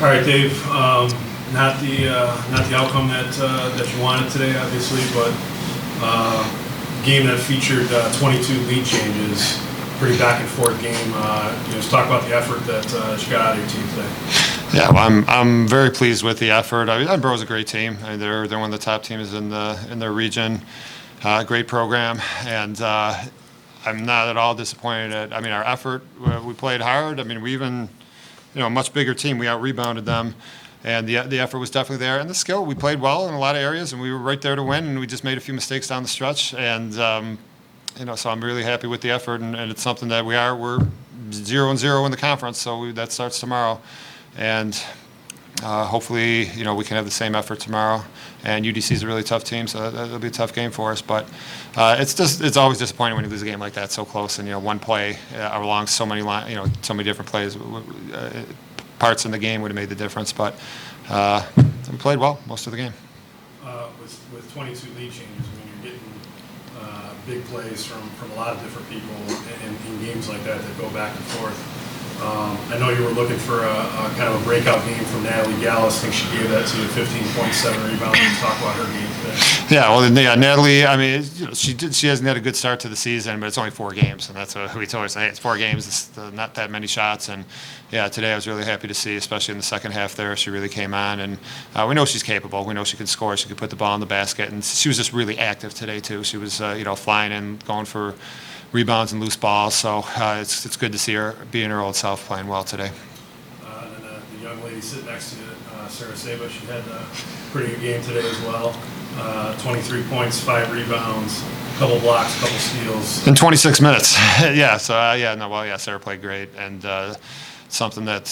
All right, Dave. Not the outcome that you wanted today, obviously, but game that featured 22 lead changes, pretty back and forth game. Just talk about the effort that you got out of your team today. Yeah, well, I'm very pleased with the effort. I mean, Edinboro's a great team. I mean, they're one of the top teams in their region. Great program, and I'm not at all disappointed. I mean, our effort. We played hard. I mean, we even, a much bigger team. We out-rebounded them, and the effort was definitely there. And the skill, we played well in a lot of areas, and we were right there to win. And we just made a few mistakes down the stretch, and so I'm really happy with the effort. And it's something that we're 0-0 in the conference, so that starts tomorrow. And hopefully, we can have the same effort tomorrow. And UDC is a really tough team, so it'll be a tough game for us. But it's always disappointing when you lose a game like that so close, and one play along so many so many different plays, parts in the game would have made the difference. But we played well most of the game. With 22 lead changes, you're getting big plays from a lot of different people in games like that go back and forth. I know you were looking for a kind of a breakout game from Natalie Gallus. I think she gave that to you, 15.7 rebounds. Let's talk about her game today. Yeah, well, Natalie. I mean, she hasn't had a good start to the season, but it's only 4 games, and that's what we told her. Hey, it's 4 games, it's not that many shots, and yeah, today I was really happy to see, especially in the second half. There, she really came on, and we know she's capable. We know she can score. She can put the ball in the basket, and she was just really active today too. She was, flying in, going for rebounds and loose balls, so it's good to see her being her old self, playing well today. And then the young lady sitting next to you, Saba, she had a pretty good game today as well. 23 points, 5 rebounds, a couple blocks, a couple steals. In 26 minutes. Yeah, so Sarah played great, and something that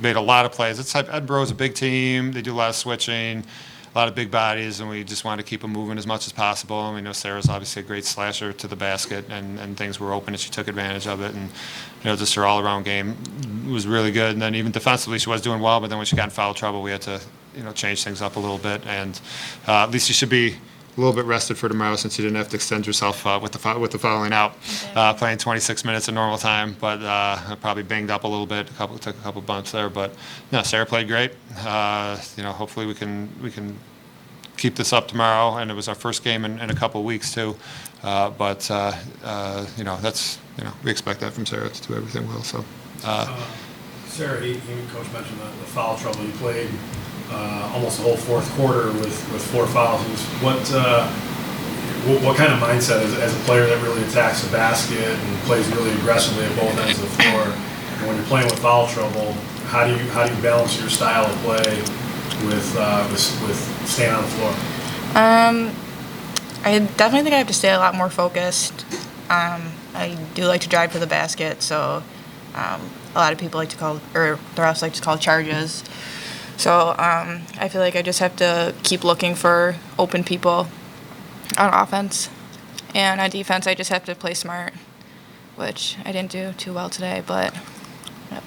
made a lot of plays. Edinboro's a big team. They do a lot of switching, a lot of big bodies, and we just wanted to keep them moving as much as possible. And we know Sarah's obviously a great slasher to the basket, and things were open, and she took advantage of it. And just her all-around game was really good. And then even defensively, she was doing well. But then when she got in foul trouble, we had to change things up a little bit. And at least she should be a little bit rested for tomorrow, since you didn't have to extend yourself with the fouling out, playing 26 minutes in normal time. But probably banged up a little bit, took a couple bumps there. But no, Sarah played great. Hopefully we can keep this up tomorrow, and it was our first game in a couple of weeks too. But that's we expect that from Sarah to do everything well. So. Sarah, Coach mentioned the foul trouble. You played almost the whole fourth quarter with 4 fouls. What kind of mindset as a player that really attacks the basket and plays really aggressively at both ends of the floor? And when you're playing with foul trouble, how do you balance your style of play with staying on the floor? I definitely think I have to stay a lot more focused. I do like to drive to the basket, so a lot of people like to call, or the refs like to call charges. So I feel like I just have to keep looking for open people on offense. And on defense, I just have to play smart, which I didn't do too well today, but yep.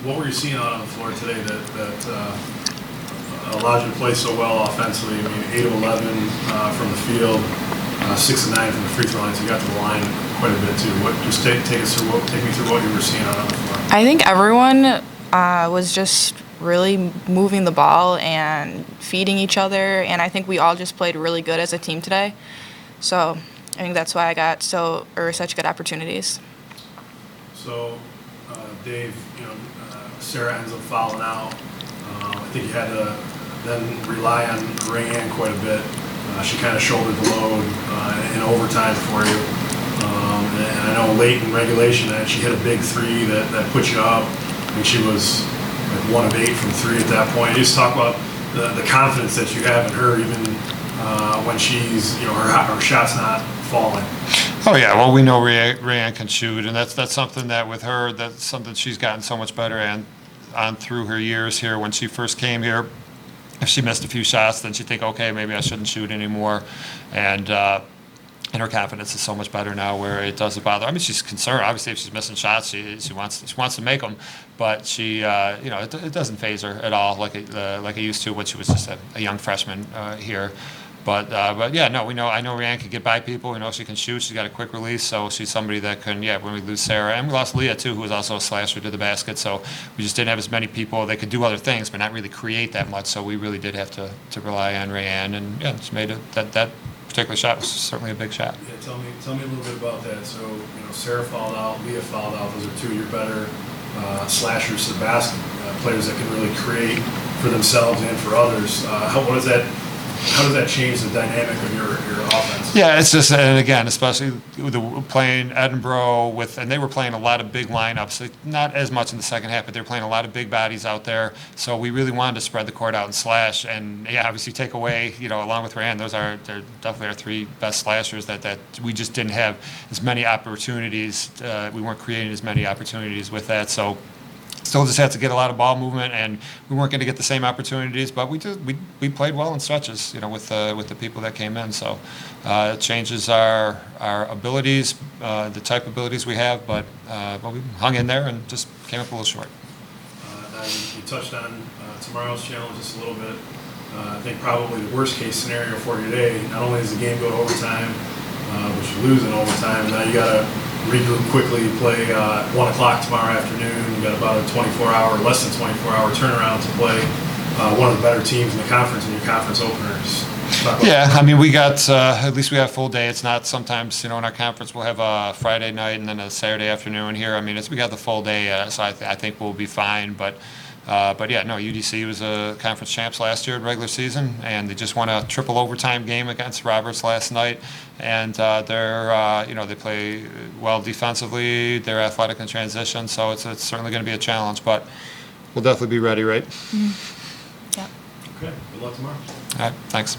What were you seeing out on the floor today that allowed you to play so well offensively? I mean, 8 of 11 from the field, 6 of 9 from the free throw line. So you got to the line quite a bit too. Take me through what you were seeing out on the floor. I think everyone was just really moving the ball and feeding each other, and I think we all just played really good as a team today. So I think that's why I got such good opportunities. So, Dave, Sarah ends up fouling out. I think you had to then rely on Rayanne quite a bit. She kind of shouldered the load in overtime for you. And I know late in regulation she hit a big 3 that put you up. I think she was like 1 of 8 from 3 at that point. You just talk about the confidence that you have in her, even when she's her shot's not falling. Oh yeah, well we know Rayanne can shoot, and that's something that with her, that's something she's gotten so much better on through her years here. When she first came here, if she missed a few shots, then she'd think, okay, maybe I shouldn't shoot anymore, and her confidence is so much better now, where it doesn't bother. I mean, she's concerned. Obviously, if she's missing shots, she wants to make them, but she it doesn't faze her at all like it used to when she was just a young freshman here. But yeah, no, I know Rhiannon can get by people. We know she can shoot. She's got a quick release, so she's somebody that can. Yeah, when we lose Sarah, and we lost Leah too, who was also a slasher to the basket. So we just didn't have as many people. They could do other things, but not really create that much. So we really did have to rely on Rhiannon, and yeah, just made it that particular shot was certainly a big shot. Yeah, tell me a little bit about that. So, Sarah fouled out, Leah fouled out. Those are two of your better slashers to the basket, players that can really create for themselves and for others. How does that change the dynamic of your offense? Yeah, it's just, and again, especially with playing Edinboro and they were playing a lot of big lineups, not as much in the second half, but they were playing a lot of big bodies out there. So we really wanted to spread the court out and slash. And yeah, obviously take away, along with Rand, they're definitely our three best slashers that we just didn't have as many opportunities. We weren't creating as many opportunities with that. So still just had to get a lot of ball movement, and we weren't going to get the same opportunities, but we played well in stretches, with the people that came in. So it changes our abilities, the type of abilities we have, but we hung in there and just came up a little short. And you touched on tomorrow's challenge just a little bit. I think probably the worst case scenario for you today, not only does the game go to overtime, but you lose in overtime, and now you got to regroup quickly, play 1 o'clock tomorrow afternoon. You got about a less than 24-hour turnaround to play one of the better teams in the conference in your conference openers. Yeah, I mean, we got, at least we have a full day. It's not sometimes, in our conference we'll have a Friday night and then a Saturday afternoon here. I mean, we got the full day, so I think we'll be fine. But yeah, no, UDC was a conference champs last year in regular season, and they just won a triple overtime game against Roberts last night. And they play well defensively. They're athletic in transition, so it's certainly going to be a challenge. But we'll definitely be ready, right? Mm-hmm. Yeah. Okay. Good luck tomorrow. All right. Thanks.